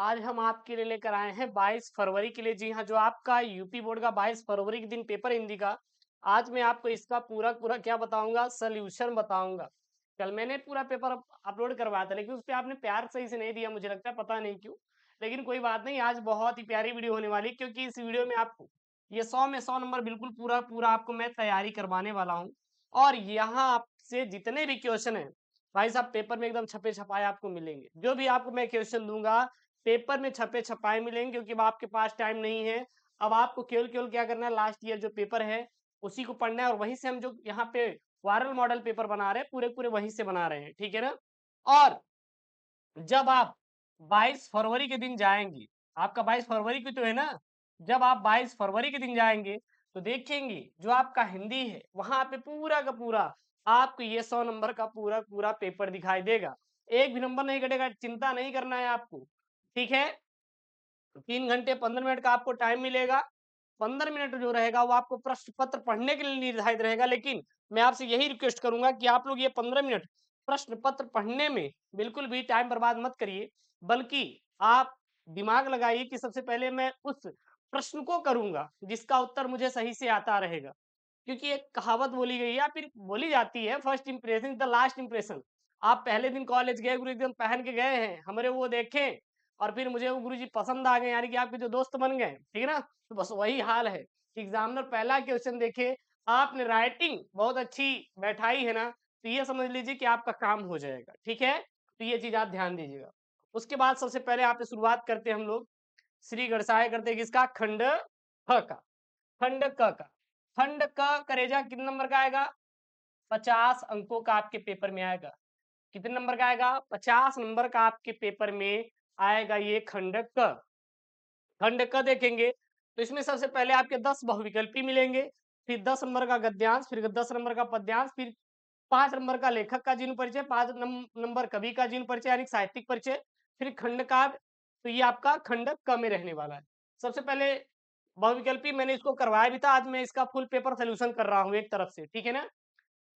आज हम आपके लिए लेकर आए हैं 22 फरवरी के लिए। जी हाँ, जो आपका यूपी बोर्ड का 22 फरवरी के दिन पेपर हिंदी का, आज मैं आपको इसका पूरा क्या बताऊंगा, सॉल्यूशन बताऊंगा। कल मैंने पूरा पेपर अपलोड करवाया था, लेकिन उस पर आपने प्यार सही से नहीं दिया, मुझे लगता है पता नहीं क्यों। लेकिन कोई बात नहीं, आज बहुत ही प्यारी वीडियो होने वाली है, क्योंकि इस वीडियो में आपको ये 100 में 100 नंबर बिल्कुल पूरा पूरा आपको मैं तैयारी करवाने वाला हूँ। और यहाँ आपसे जितने भी क्वेश्चन है भाई साहब, पेपर में एकदम छपे छपाए आपको मिलेंगे। जो भी आपको मैं क्वेश्चन दूंगा पेपर में छपे छपाए मिलेंगे, क्योंकि अब आपके पास टाइम नहीं है। अब आपको केवल केवल क्या करना है, लास्ट ईयर जो पेपर है उसी को पढ़ना है, और वहीं से हम जो यहाँ पे वायरल मॉडल पेपर बना रहे हैं पूरे पूरे वहीं से बना रहे हैं, ठीक है ना। और जब आप 22 फरवरी के दिन जाएंगे, आपका 22 फरवरी की तो है ना, जब आप 22 फरवरी के दिन जाएंगे तो देखेंगे जो आपका हिंदी है वहां पे पूरा का पूरा आपको ये 100 नंबर का पूरा पूरा पेपर दिखाई देगा। एक भी नंबर नहीं घटेगा, चिंता नहीं करना है आपको, ठीक है। 3 घंटे 15 मिनट का आपको टाइम मिलेगा। 15 मिनट जो रहेगा वो आपको प्रश्न पत्र पढ़ने के लिए निर्धारित रहेगा, लेकिन मैं आपसे यही रिक्वेस्ट करूंगा कि आप लोग ये 15 मिनट प्रश्न पत्र पढ़ने में बिल्कुल भी टाइम बर्बाद मत करिए, बल्कि आप दिमाग लगाइए कि सबसे पहले मैं उस प्रश्न को करूंगा जिसका उत्तर मुझे सही से आता रहेगा। क्योंकि एक कहावत बोली गई है या फिर बोली जाती है, first impression the last impression. आप पहले दिन कॉलेज गए, गुरु एकदम पहन के गए हैं, हमारे वो देखें और फिर मुझे वो गुरुजी पसंद आ गए, यानी कि आपके जो दोस्त बन गए, ठीक है ना। तो बस वही हाल है। एग्जामिनर पहला क्वेश्चन देखे, आपने राइटिंग बहुत अच्छी बैठाई है ना, तो ये समझ लीजिए कि आपका काम हो जाएगा, ठीक है। तो ये चीज आप ध्यान दीजिएगा। उसके बाद सबसे पहले आप शुरुआत करते हैं हम लोग, श्री गणसाय करते हैं किसका, खंड ख का। खंड क का, खंड क करेजा कितने नंबर का आएगा, 50 अंकों का आपके पेपर में आएगा। कितने नंबर का आएगा, 50 नंबर का आपके पेपर में आएगा ये खंड क। खंड क देखेंगे तो इसमें सबसे पहले आपके 10 बहुविकल्पी मिलेंगे, फिर 10 नंबर का गद्यांश, फिर 10 नंबर का पद्यांश, फिर 5 नंबर का लेखक का जीवन परिचय, 5 नंबर कवि का जीवन परिचय यानी साहित्यिक परिचय, फिर खंड काव्य। तो ये आपका खंड क में रहने वाला है। सबसे पहले बहुविकल्पी मैंने इसको करवाया भी था, आज मैं इसका फुल पेपर सोल्यूशन कर रहा हूँ एक तरफ से, ठीक है ना।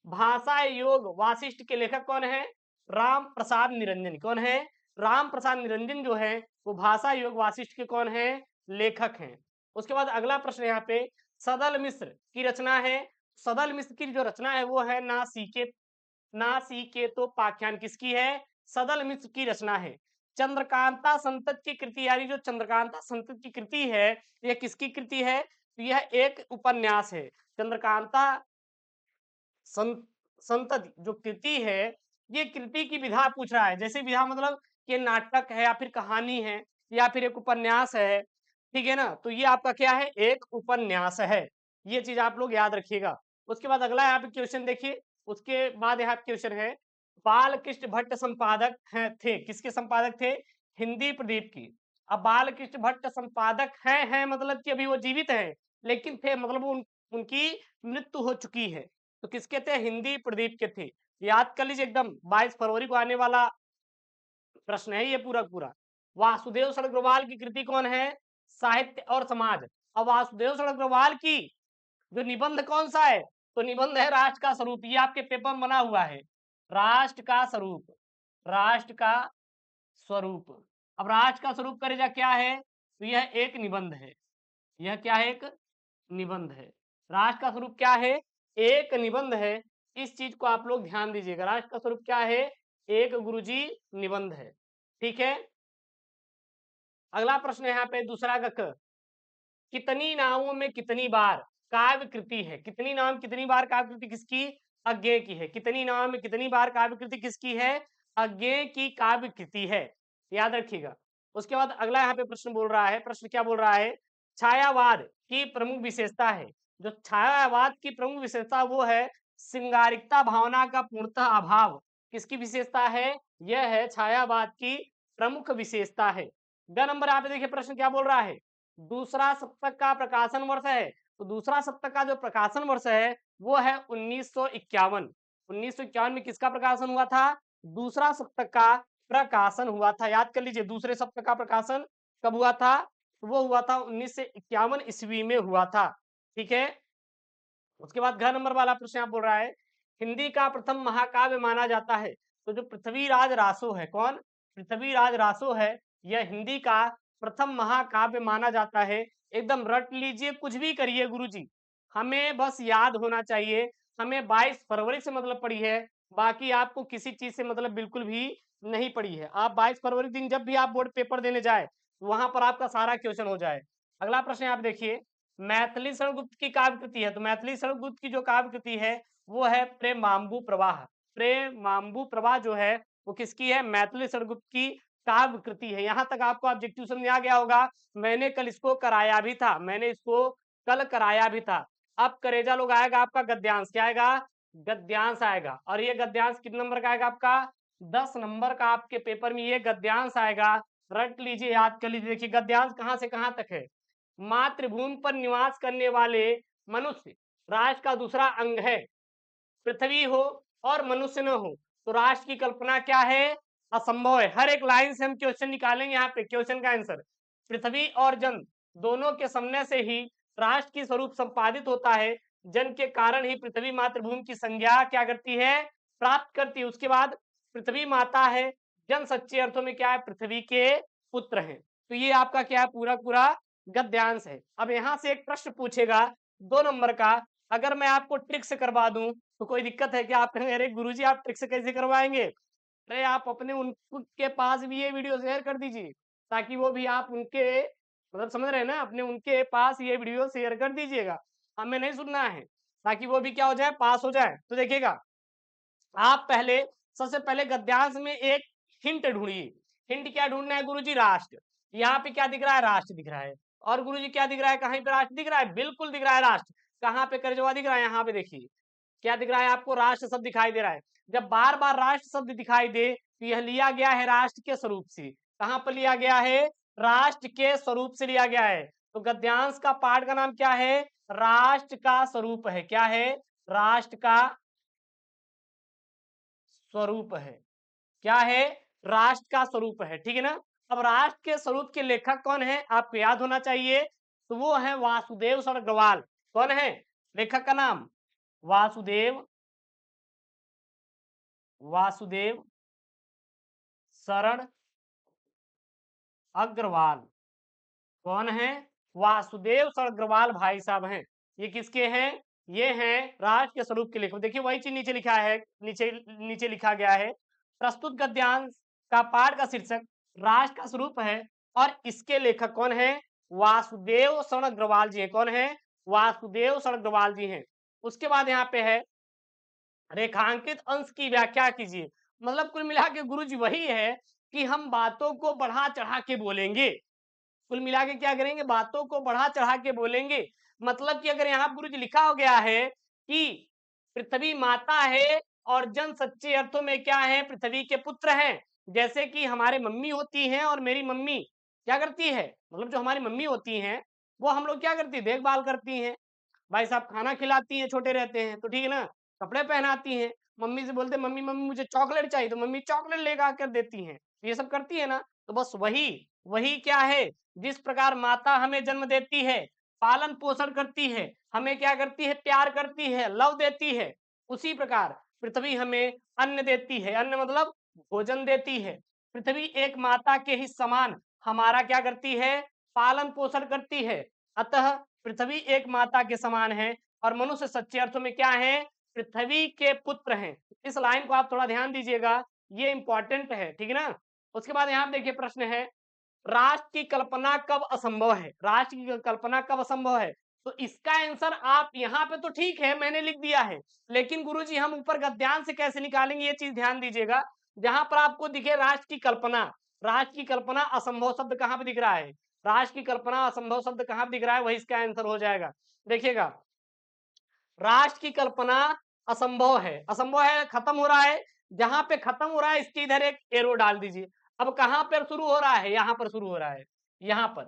भाषा योग वासिष्ठ के लेखक कौन है, राम प्रसाद निरंजन। कौन है, राम प्रसाद निरंजन जो है वो भाषा योग वासिष्ठ के कौन है, लेखक हैं। उसके बाद अगला प्रश्न यहाँ पे, सदल मिश्र की रचना है। सदल मिश्र की जो रचना है वो है नासिकेतोपाख्यान। किसकी है, सदल मिश्र की रचना है। चंद्रकांता संतत की कृति, यानी जो चंद्रकांता संतत की कृति है, यह किसकी कृति है, तो यह एक उपन्यास है। चंद्रकांता संतति जो कृति है, ये कृति की विधा पूछ रहा है। जैसे विधा मतलब ये नाटक है या फिर कहानी है या फिर एक उपन्यास है, ठीक है ना। तो ये आपका क्या है, एक उपन्यास है। ये चीज आप लोग याद रखिएगा। उसके बाद अगला यहाँ पे क्वेश्चन देखिए, उसके बाद यहाँ पे क्वेश्चन है, बालकृष्ण भट्ट संपादक है थे, किसके संपादक थे, हिंदी प्रदीप की। अब बालकृष्ण भट्ट संपादक हैं मतलब कि अभी वो जीवित है, लेकिन थे मतलब उनकी मृत्यु हो चुकी है। तो किसके थे, हिंदी प्रदीप के थे। याद कर लीजिए एकदम, 22 फरवरी को आने वाला प्रश्न है ये पूरा पूरा। वासुदेव सड़ग्रवाल की कृति कौन है, साहित्य और समाज। अब वासुदेव सड़ग्रवाल की जो निबंध कौन सा है, तो निबंध है राष्ट्र का स्वरूप। ये आपके पेपर में बना हुआ है, राष्ट्र का स्वरूप, राष्ट्र का स्वरूप। अब राष्ट्र का स्वरूप करेगा क्या है, तो यह एक निबंध है। यह क्या है, एक निबंध है। राष्ट्र का स्वरूप क्या है, एक निबंध है। इस चीज को आप लोग ध्यान दीजिएगा, राष्ट्र का स्वरूप क्या है, एक गुरुजी निबंध है, ठीक है। अगला प्रश्न यहाँ पे दूसरा का क, कितनी नावों में कितनी बार काव्य कृति है। कितनी नाव में कितनी बार काव्य कृति किसकी, अज्ञेय की है। कितनी नाव में कितनी बार काव्य कृति किसकी है, अज्ञेय की काव्य कृति है, याद रखिएगा। उसके बाद अगला यहाँ पे प्रश्न बोल रहा है, प्रश्न क्या बोल रहा है, छायावाद की प्रमुख विशेषता है। जो छायावाद की प्रमुख विशेषता वो है श्रृंगारिकता भावना का पूर्णतः अभाव। किसकी विशेषता है, यह है छायावाद की प्रमुख विशेषता है। ग नंबर यहाँ पे देखिए प्रश्न क्या बोल रहा है, दूसरा सप्तक का प्रकाशन वर्ष है। तो दूसरा सप्तक का जो प्रकाशन वर्ष है वो है 1951। 1951 में किसका प्रकाशन हुआ था, दूसरा सप्तक का प्रकाशन हुआ था। याद कर लीजिए दूसरे सप्तक का प्रकाशन कब हुआ था, तो वो हुआ था 1951 ईस्वी में हुआ था, ठीक है। उसके बाद घ नंबर वाला प्रश्न आप बोल रहा है, हिंदी का प्रथम महाकाव्य माना जाता है। तो जो पृथ्वीराज रासो है, कौन, पृथ्वीराज रासो है, यह हिंदी का प्रथम महाकाव्य माना जाता है। एकदम रट लीजिए, कुछ भी करिए गुरुजी, हमें बस याद होना चाहिए। हमें 22 फरवरी से मतलब पड़ी है, बाकी आपको किसी चीज से मतलब बिल्कुल भी नहीं पड़ी है। आप 22 फरवरी दिन जब भी आप बोर्ड पेपर देने जाए, वहां पर आपका सारा क्वेश्चन हो जाए। अगला प्रश्न आप देखिए, मैथिली शरणगुप्त की काव्य कृति है, तो मैथिली शरणगुप्त की जो काव्य कृति है वो है प्रेमांबु प्रवाह। प्रेमांबु प्रवाह जो है वो किसकी है? मैथिली शरणगुप्त की काव्य कृति है। यहाँ तक आपको ऑब्जेक्टिव समझ आ गया होगा। मैंने कल इसको कराया भी था, मैंने इसको कल कराया भी था। अब करेजा लोग आएगा आपका गद्यांश, क्या आएगा? गद्यांश आएगा। और ये गद्यांश कितने नंबर का आएगा आपका? 10 नंबर का आपके पेपर में ये गद्यांश आएगा। रट लीजिए, याद कर लीजिए। देखिए गद्यांश कहाँ से कहाँ तक है। मातृभूमि पर निवास करने वाले मनुष्य राष्ट्र का दूसरा अंग है। पृथ्वी हो और मनुष्य न हो तो राष्ट्र की कल्पना क्या है? असंभव है। हर एक लाइन से हम क्वेश्चन निकालेंगे। यहाँ पे क्वेश्चन का आंसर, पृथ्वी और जन दोनों के समन्वय से ही राष्ट्र की स्वरूप संपादित होता है। जन के कारण ही पृथ्वी मातृभूमि की संज्ञा क्या करती है? प्राप्त करती है। उसके बाद पृथ्वी माता है, जन सच्चे अर्थों में क्या है? पृथ्वी के पुत्र हैं। तो ये आपका क्या है? पूरा पूरा गद्यांश है। अब यहाँ से एक प्रश्न पूछेगा 2 नंबर का, अगर मैं आपको ट्रिक से करवा दूं तो कोई दिक्कत है क्या? आप कहेंगे अरे गुरुजी आप ट्रिक से कैसे करवाएंगे? अरे आप अपने उनके पास भी ये वीडियो शेयर कर दीजिए, ताकि वो भी आप उनके मतलब समझ रहे हैं ना, अपने उनके पास ये वीडियो शेयर कर दीजिएगा। हमें नहीं सुनना है, ताकि वो भी क्या हो जाए? पास हो जाए। तो देखिएगा, आप पहले सबसे पहले गद्यांश में एक हिंट ढूंढिए। हिंट क्या ढूंढना है गुरुजी? राष्ट्र। यहाँ पे क्या दिख रहा है? राष्ट्र दिख रहा है। और गुरुजी क्या दिख रहा है? कहीं पे राष्ट्र दिख रहा है? बिल्कुल दिख रहा है राष्ट्र। कहाँ पे करजवा दिख रहा है? यहाँ पे देखिए क्या दिख रहा है आपको? राष्ट्र शब्द दिखाई दे रहा है। जब बार बार राष्ट्र शब्द दिखाई दे तो यह लिया गया है राष्ट्र के स्वरूप से। कहां पर लिया गया है? राष्ट्र के स्वरूप से लिया गया है। तो गद्यांश का पाठ का नाम क्या है? राष्ट्र का स्वरूप है। क्या है? राष्ट्र का स्वरूप है। क्या है? राष्ट्र का स्वरूप है। ठीक है ना? अब राष्ट्र के स्वरूप के लेखक कौन है आपको याद होना चाहिए, तो वो है वासुदेव शरण अग्रवाल। कौन है लेखक का नाम? वासुदेव, वासुदेव शरण अग्रवाल। कौन है? वासुदेव शरण अग्रवाल भाई साहब हैं। ये किसके हैं? ये हैं राष्ट्र के स्वरूप के लेखक। देखिए वही चीज नीचे लिखा है, नीचे नीचे लिखा गया है, प्रस्तुत गद्यांश का पाठ का शीर्षक राष्ट्र का स्वरूप है और इसके लेखक कौन है? वासुदेव शरण अग्रवाल जी हैं। कौन है? वासुदेव शरण अग्रवाल जी हैं। उसके बाद यहाँ पे है रेखांकित अंश की व्याख्या कीजिए। मतलब कुल मिला के गुरु जी वही है कि हम बातों को बढ़ा चढ़ा के बोलेंगे। कुल मिला के क्या करेंगे? बातों को बढ़ा चढ़ा के बोलेंगे। मतलब कि अगर यहाँ गुरु जी लिखा हो गया है कि पृथ्वी माता है और जन सच्चे अर्थों में क्या है? पृथ्वी के पुत्र हैं। जैसे कि हमारे मम्मी होती हैं और मेरी मम्मी क्या करती है? मतलब जो हमारी मम्मी होती हैं वो हम लोग क्या करती है? देखभाल करती हैं। भाई साहब खाना खिलाती हैं छोटे रहते हैं तो ठीक है ना, कपड़े पहनाती हैं। मम्मी से बोलते मम्मी मम्मी मुझे चॉकलेट चाहिए तो मम्मी चॉकलेट लेकर कर देती हैं। ये सब करती है ना। तो बस वही वही क्या है? जिस प्रकार माता हमें जन्म देती है, पालन पोषण करती है, हमें क्या करती है? प्यार करती है, लव देती है, उसी प्रकार पृथ्वी हमें अन्न देती है। अन्न मतलब भोजन देती है। पृथ्वी एक माता के ही समान हमारा क्या करती है? पालन पोषण करती है। अतः पृथ्वी एक माता के समान है और मनुष्य सच्चे अर्थों में क्या है? पृथ्वी के पुत्र हैं। इस लाइन को आप थोड़ा ध्यान दीजिएगा, ये इंपॉर्टेंट है। ठीक है ना? उसके बाद यहाँ देखिए प्रश्न है, राष्ट्र की कल्पना कब असंभव है? राष्ट्र की कल्पना कब असंभव है? तो इसका आंसर आप यहाँ पे तो ठीक है मैंने लिख दिया है, लेकिन गुरुजी हम ऊपर गद्यांश से कैसे निकालेंगे? ये चीज ध्यान दीजिएगा। जहां पर आपको दिखे राष्ट्र की कल्पना, राष्ट्र की कल्पना असंभव शब्द कहां पे दिख रहा है? राष्ट्र की कल्पना असंभव शब्द कहां पे दिख रहा है? वही इसका आंसर हो जाएगा। देखिएगा, राष्ट्र की कल्पना असंभव है। असंभव है, खत्म हो रहा है। जहां पे खत्म हो रहा है इसके इधर एक एरो डाल दीजिए। अब कहां पर शुरू हो रहा है? यहां पर शुरू हो रहा है। यहां पर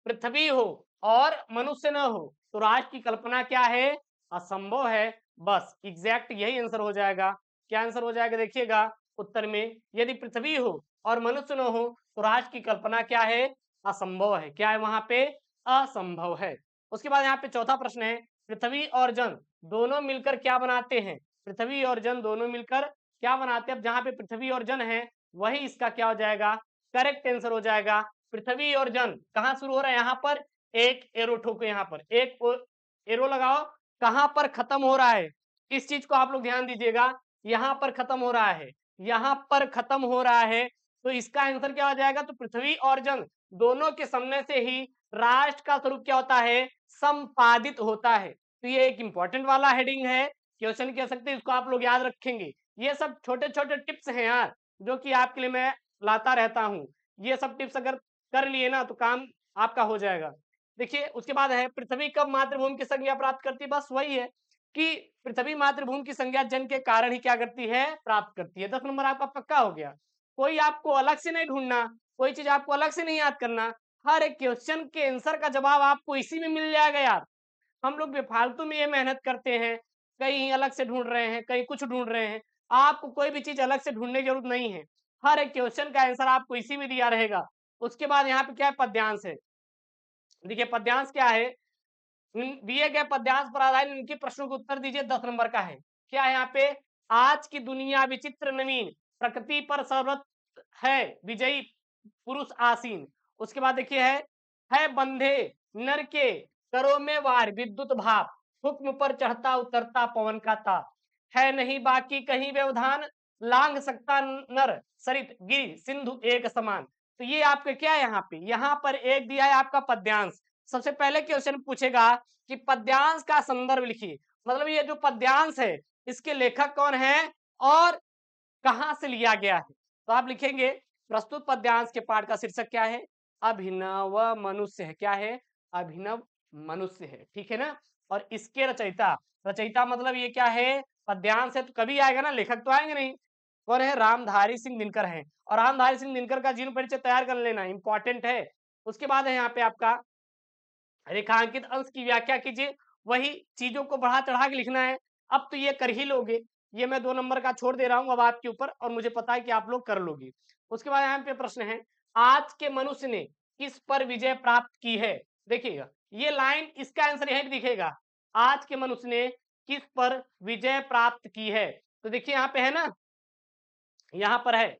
पृथ्वी हो और मनुष्य न हो तो राष्ट्र की कल्पना क्या है? असंभव है। बस एग्जैक्ट यही आंसर हो जाएगा। क्या आंसर हो जाएगा? देखिएगा उत्तर में, यदि पृथ्वी हो और मनुष्य न हो तो राष्ट्र की कल्पना क्या है? असंभव है। क्या है वहां पे? असंभव है। उसके बाद यहाँ पे चौथा प्रश्न है, पृथ्वी और जन दोनों मिलकर क्या बनाते हैं? पृथ्वी और जन दोनों मिलकर क्या बनाते हैं? अब जहां पे पृथ्वी और जन है वही इसका क्या हो जाएगा? करेक्ट आंसर हो जाएगा पृथ्वी और जन। कहाँ शुरू हो रहा है? यहाँ पर एक एरो ठोको, यहाँ पर एक एरो लगाओ, कहाँ पर खत्म हो रहा है, इस चीज को आप लोग ध्यान दीजिएगा। यहाँ पर खत्म हो रहा है, यहाँ पर खत्म हो रहा है, तो इसका आंसर क्या हो जाएगा? तो पृथ्वी और जन दोनों के समन्वय से ही राष्ट्र का स्वरूप क्या होता है? संपादित होता है। तो ये एक इंपॉर्टेंट वाला हेडिंग है, क्वेश्चन कह सकते हैं, इसको आप लोग याद रखेंगे। ये सब छोटे छोटे टिप्स हैं यार, जो कि आपके लिए मैं लाता रहता हूँ। ये सब टिप्स अगर कर लिए ना तो काम आपका हो जाएगा। देखिए उसके बाद है, पृथ्वी कब मातृभूमि की संज्ञा प्राप्त करती है? बस वही है कि पृथ्वी मातृभूमि की संज्ञा जन के कारण ही क्या करती है? प्राप्त करती है। 10 नंबर आपका पक्का हो गया। कोई आपको अलग से नहीं ढूंढना, कोई चीज आपको अलग से नहीं याद करना, हर एक क्वेश्चन के आंसर का जवाब आपको इसी में मिल जाएगा यार। हम लोग बेफालतू में ये मेहनत करते हैं, कहीं अलग से ढूंढ रहे हैं, कहीं कुछ ढूंढ रहे हैं। आपको कोई भी चीज अलग से ढूंढने की जरूरत नहीं है, हर एक क्वेश्चन का आंसर आपको इसी में दिया रहेगा। उसके बाद यहाँ पे क्या है? पद्यांश है। देखिए पद्यांश क्या है? दिए गए पद्यांश पर आधारित इनके प्रश्नों का उत्तर दीजिए। 10 नंबर का है। क्या है यहाँ पे? आज की दुनिया विचित्र नवीन, प्रकृति पर सर्वत्र है विजयी पुरुष आसीन। उसके बाद देखिए है बंधे नर के करो में वार विद्युत भाप, हुक्म पर चढ़ता उतरता पवन का ताप, है नहीं बाकी कहीं व्यवधान, लांग सकता नर सरित गिरि सिंधु एक समान। तो ये आपके क्या है? यहाँ पर एक दिया है आपका पद्यांश। सबसे पहले क्वेश्चन पूछेगा कि पद्यांश का संदर्भ लिखिए, मतलब ये जो पद्यांश है इसके लेखक कौन है और कहां से लिया गया है। तो आप लिखेंगे प्रस्तुत पद्यांश के पाठ का शीर्षक क्या है? अभिनव मनुष्य है। क्या है? अभिनव मनुष्य है, ठीक है ना। और इसके रचयिता, रचयिता मतलब ये क्या है? पद्यांश है तो कभी आएगा ना, लेखक तो आएंगे नहीं। कौन है? रामधारी सिंह दिनकर है। और रामधारी सिंह दिनकर का जीवन परिचय तैयार कर लेना, इंपॉर्टेंट है। उसके बाद है यहाँ पे आपका रेखांकित अंश की व्याख्या कीजिए। वही चीजों को बढ़ा चढ़ा के लिखना है। अब तो ये कर ही लोगे, ये मैं 2 नंबर का छोड़ दे रहा हूं अब आपके ऊपर, और मुझे पता है कि आप लोग कर लोगे। उसके बाद यहाँ पे प्रश्न है, आज के मनुष्य ने किस पर विजय प्राप्त की है? देखिएगा ये लाइन, इसका आंसर यहीं पे दिखेगा। आज के मनुष्य ने किस पर विजय प्राप्त की है? तो देखिए यहाँ पे है ना, यहाँ पर है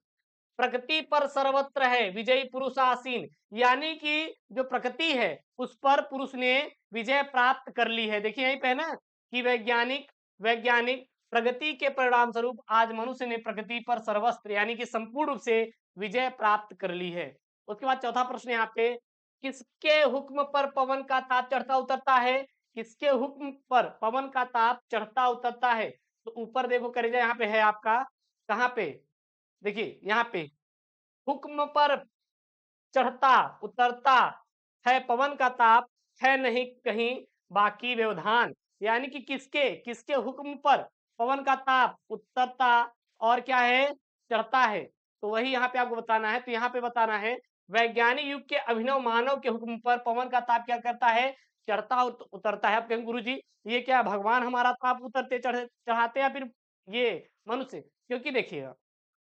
प्रकृति पर सर्वत्र है विजयी पुरुष आसीन, यानी कि जो प्रकृति है उस पर पुरुष ने विजय प्राप्त कर ली है। देखिए यहीं पे है ना कि वैज्ञानिक वैज्ञानिक प्रगति के परिणाम स्वरूप आज मनुष्य ने प्रकृति पर सर्वस्त्र यानी कि संपूर्ण रूप से विजय प्राप्त कर ली है। उसके बाद चौथा प्रश्न यहाँ पे, किसके हुक्म पर पवन का ताप चढ़ता उतरता है? किसके हुक्म पर पवन का ताप चढ़ता उतरता है? तो ऊपर देखो करेजा, यहाँ पे है आपका, कहाँ पे? देखिए यहाँ पे हुक्म पर चढ़ता उतरता है पवन का ताप, है नहीं कहीं बाकी व्यवधान। यानी कि किसके किसके हुक्म पर पवन का ताप उतरता और क्या है? चढ़ता है। तो वही यहाँ पे आपको बताना है। तो यहाँ पे बताना है वैज्ञानिक युग के अभिनव मानव के हुक्म पर पवन का ताप क्या करता है? चढ़ता उतरता है। आप कहेंगे गुरु जी ये क्या भगवान हमारा ताप उतरते चढ़ाते या फिर ये मनुष्य? क्योंकि देखिएगा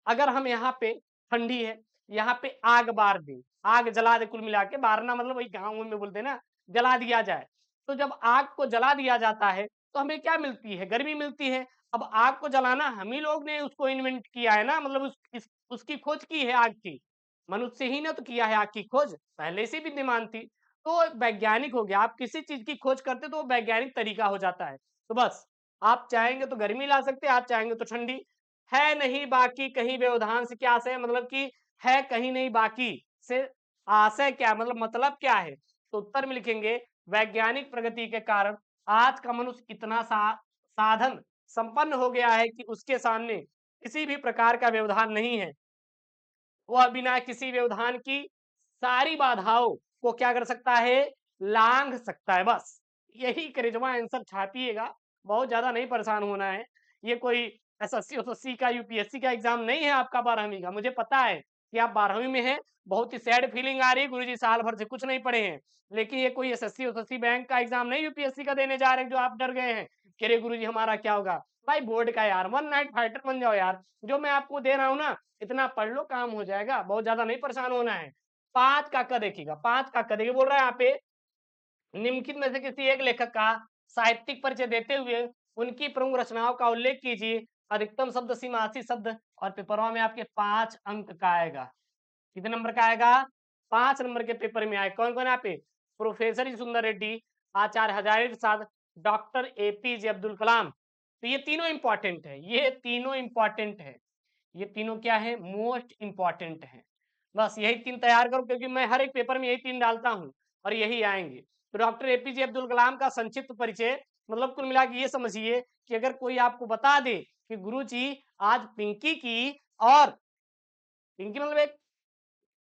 अगर हम यहाँ पे ठंडी है, यहाँ पे आग बार दें, आग जला दे, कुल मिला के बारना मतलब वही गाँव में बोलते हैं ना, जला दिया जाए। तो जब आग को जला दिया जाता है तो हमें क्या मिलती है? गर्मी मिलती है। अब आग को जलाना हम ही लोग ने उसको इन्वेंट किया है ना, मतलब उसकी खोज की है आग की। मनुष्य ही ने तो किया है आग की खोज, पहले से विद्यमान थी। तो वैज्ञानिक हो गया, आप किसी चीज की खोज करते तो वो वैज्ञानिक तरीका हो जाता है। तो बस आप चाहेंगे तो गर्मी ला सकते हैं, आप चाहेंगे तो ठंडी। है नहीं बाकी कहीं व्यवधान से क्या आशय? मतलब कि है कहीं नहीं बाकी से आशय क्या, मतलब क्या है? तो उत्तर में लिखेंगे वैज्ञानिक प्रगति के कारण आज का मनुष्य इतना साधन संपन्न हो गया है कि उसके सामने किसी भी प्रकार का व्यवधान नहीं है। वह बिना किसी व्यवधान की सारी बाधाओं को क्या कर सकता है? लांघ सकता है। बस यही करिश्मा आंसर छापिएगा, बहुत ज्यादा नहीं परेशान होना है। ये कोई एसएससी ओसएससी का यूपीएससी का एग्जाम नहीं है आपका 12वीं का। मुझे पता है कि आप 12वीं में हैं, बहुत ही सैड फीलिंग आ रही है गुरुजी साल भर से कुछ नहीं पढ़े हैं। लेकिन ये कोई एसएससी ओसएससी बैंक का एग्जाम नहीं यूपीएससी का देने जा रहे हैं जो आप डर गए हैं कि अरे गुरुजी हमारा क्या होगा। भाई बोर्ड का यार, वन नाइट फाइटर बन जाओ यार। जो मैं आपको दे रहा हूँ ना इतना पढ़ लो, काम हो जाएगा, बहुत ज्यादा नहीं परेशान होना है। 5 का क देखिएगा, 5 का क देखिए, बोल रहा है यहाँ पे निम्नलिखित में से किसी एक लेखक का साहित्यिक परिचय देते हुए उनकी प्रमुख रचनाओं का उल्लेख कीजिए। अधिकतम शब्द सीमा 80 शब्द और पेपरवा में आपके 5 अंक का आएगा। कितने नंबर का आएगा? 5 नंबर के पेपर में आएगा। कौन कौन यहाँ पे? प्रोफेसर जी सुंदर रेड्डी, आचार्य हजारी प्रसाद, डॉक्टर एपीजे अब्दुल कलाम। तो ये तीनों इंपॉर्टेंट है, ये तीनों इंपॉर्टेंट है, ये तीनों क्या है? मोस्ट इंपॉर्टेंट है। बस यही 3 तैयार करो, क्योंकि मैं हर एक पेपर में यही 3 डालता हूँ और यही आएंगे। तो डॉक्टर एपीजे अब्दुल कलाम का संक्षिप्त परिचय, मतलब कुल मिला के ये समझिए कि अगर कोई आपको बता दे कि गुरुजी आज पिंकी की, और पिंकी मतलब एक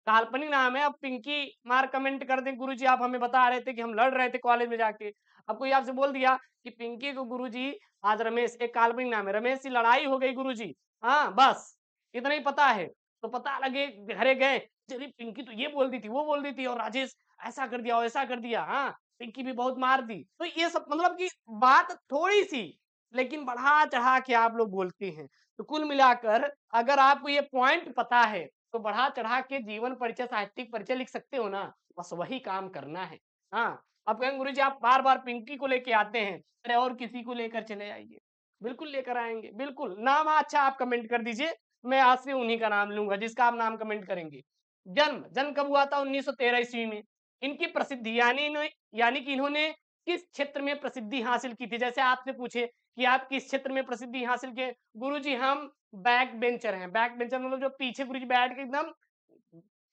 काल्पनिक नाम है, अब पिंकी मार कमेंट कर दें गुरुजी आप हमें बता रहे थे कि हम लड़ रहे थे कॉलेज में जाके, अब कोई आपसे बोल दिया कि पिंकी को गुरुजी आज रमेश, एक काल्पनिक नाम है, रमेश से लड़ाई हो गई गुरुजी, हाँ बस इतना ही पता है, तो पता लगे घरे गए, चलिए पिंकी तो ये बोल दी थी, वो बोल दी थी, और राजेश ऐसा कर दिया, वैसा कर दिया, हाँ पिंकी भी बहुत मार दी, तो ये सब मतलब कि बात थोड़ी सी, लेकिन बढ़ा चढ़ा के आप लोग बोलते हैं। तो कुल मिलाकर अगर आपको ये पॉइंट पता है तो बढ़ा चढ़ा के जीवन परिचय, साहित्यिक परिचय लिख सकते हो ना, बस वही काम करना है। हाँ, अब कहेंगे गुरुजी आप बार बार पिंकी को लेके आते हैं, अरे और किसी को लेकर चले आइए, बिल्कुल लेकर आएंगे, बिल्कुल नाम अच्छा आप कमेंट कर दीजिए, मैं आज से उन्हीं का नाम लूंगा जिसका आप नाम कमेंट करेंगे। जन्म जन्म कब हुआ था? 1913 ईस्वी में। इनकी प्रसिद्धि यानी कि इन्होंने किस क्षेत्र में प्रसिद्धि हासिल की थी? जैसे आपसे पूछे कि आप किस क्षेत्र में प्रसिद्धि हासिल किए, गुरुजी हम बैक बेंचर हैं। बैक बेंचर मतलब जो पीछे गुरुजी बैठ के एकदम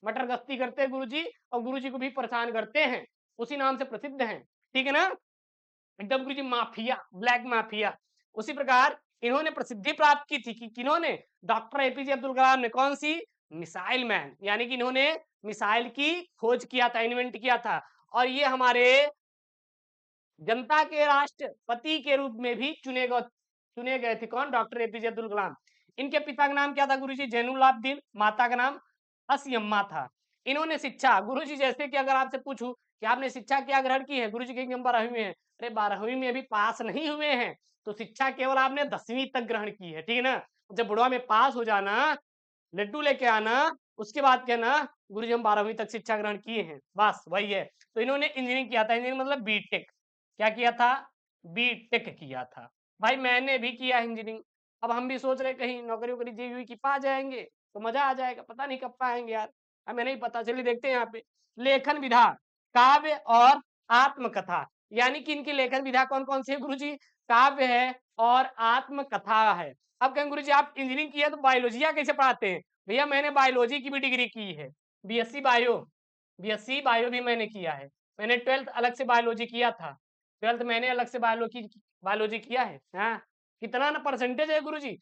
मटर गश्ती करते हैं गुरुजी, और गुरुजी को भी परेशान करते हैं, उसी नाम से प्रसिद्ध हैं, ठीक है ना? एकदम गुरुजी माफिया, ब्लैक माफिया। उसी प्रकार इन्होंने प्रसिद्धि प्राप्त की थी कि किन्होंने? डॉक्टर एपीजे अब्दुल कलाम ने। कौन सी? मिसाइल मैन, यानी कि इन्होंने मिसाइल की खोज किया था, इन्वेंट किया था, और ये हमारे जनता के राष्ट्रपति के रूप में भी चुने गए थे। कौन? Doctor APJ Abdul Kalam. इनके पिता का नाम क्या था गुरुजी? जैनुलाब्दीन। माता का नाम असियम्मा था। इन्होंने शिक्षा, गुरुजी जैसे कि अगर आपसे पूछूं कि आपने शिक्षा क्या ग्रहण की है, गुरुजी कहेंगे हम 12वीं में हैं। अरे 12वीं में अभी पास नहीं हुए हैं, तो शिक्षा केवल आपने 10वीं तक ग्रहण की है, ठीक है ना? जब बुढ़वा में पास हो जाना, लड्डू लेके आना, उसके बाद कहना गुरुजी हम 12वीं तक शिक्षा ग्रहण किए हैं, बस वही है। तो इन्होंने इंजीनियरिंग किया था, इंजीनियरिंग मतलब बीटेक। क्या किया था? बीटेक किया था। भाई मैंने भी किया इंजीनियरिंग। अब हम भी सोच रहे कहीं नौकरी वोकरी जेईई की पा जाएंगे तो मजा आ जाएगा, पता नहीं कब पाएंगे यार, हमें नहीं पता। चलिए देखते हैं यहाँ पे लेखन विधा, काव्य और आत्मकथा, यानी कि इनकी लेखन विधा कौन कौन सी है गुरुजी? काव्य है और आत्मकथा है। अब कहें गुरुजी आप इंजीनियरिंग किया तो बायोलॉजी कैसे पढ़ाते हैं? भैया मैंने बायोलॉजी की भी डिग्री की है, बीएससी बायो, बीएससी बायो भी मैंने किया है। मैंने 12th अलग से बायोलॉजी किया था, 12th मैंने अलग से बायोलॉजी किया है। हाँ, कितना ना परसेंटेज है गुरुजी?